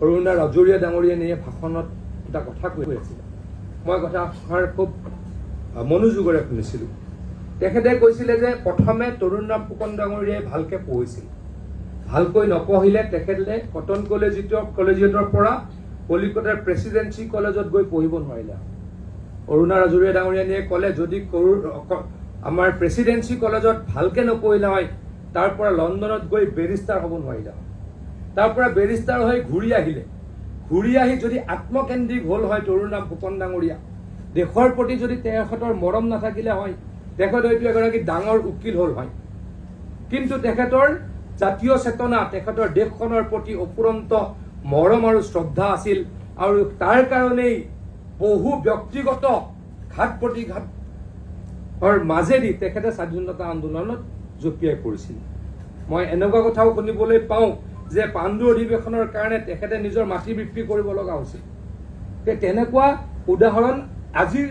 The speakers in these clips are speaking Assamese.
অৰুণা ৰাজৌৰিয়া ডাঙৰীয়াই নিয়ে ভাষণত এটা কথা কৈ আছিল। মই কথাষাৰ খুব মনোযোগেৰে শুনিছিলোঁ। তেখেতে কৈছিলে যে প্ৰথমে তৰুণৰাম ফুকন ডাঙৰীয়াই ভালকৈ পঢ়িছিল, ভালকৈ নপঢ়িলে তেখেতে কটন কলেজিয়েটৰ পৰা কলিকতাৰ প্ৰেচিডেঞ্চি কলেজত গৈ পঢ়িব নোৱাৰিলে। অৰুণা ৰাজৌৰিয়া ডাঙৰীয়ানীয়ে ক'লে যদি আমাৰ প্ৰেচিডেঞ্চি কলেজত ভালকৈ নপঢ়িলে হয়, তাৰ পৰা লণ্ডনত গৈ বেৰিষ্টাৰ হ'ব নোৱাৰিলে হয়। তাৰ পৰা বেৰিষ্টাৰ হৈ ঘূৰি আহি যদি আত্মকেন্দ্ৰিক হ'ল হয় তৰুণৰাম ফুকন ডাঙৰীয়া, দেশৰ প্ৰতি যদি তেখেতৰ মৰম নাথাকিলে হয়, তেখেত হয়তো এগৰাকী ডাঙৰ উকিল হ'ল হয়। কিন্তু তেখেতৰ জাতীয় চেতনা, তেখেতৰ দেশখনৰ প্ৰতি অফুৰন্ত মৰম আৰু শ্ৰদ্ধা আছিল, আৰু তাৰ কাৰণেই বহু ব্যক্তিগত ঘাত প্ৰতিঘাতৰ মাজেদি তেখেতে স্বাধীনতা আন্দোলনত জঁপিয়াই পৰিছিল। মই এনেকুৱা কথাও শুনিবলৈ পাওঁ যে পাণ্ডু অধিৱেশনৰ কাৰণে তেখেতে নিজৰ মাটি বিক্ৰী কৰিব লগা হৈছিল। তেনেকুৱা উদাহৰণ আজিৰ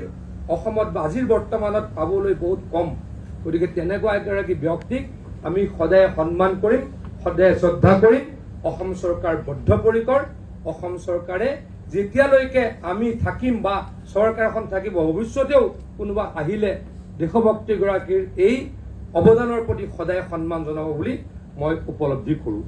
অসমত বা আজিৰ বৰ্তমানত পাবলৈ বহুত কম। গতিকে তেনেকুৱা এগৰাকী ব্যক্তিক আমি সদায় সন্মান কৰিম, সদায় শ্ৰদ্ধা কৰিম। অসম চৰকাৰ বদ্ধপৰিকৰ। অসম চৰকাৰে যেতিয়ালৈকে আমি থাকিম বা চৰকাৰখন থাকিব, ভৱিষ্যতেও কোনোবা আহিলে দেশভক্তিগৰাকীৰ এই অৱদানৰ প্ৰতি সদায় সন্মান জনাব বুলি মই উপলব্ধি কৰোঁ।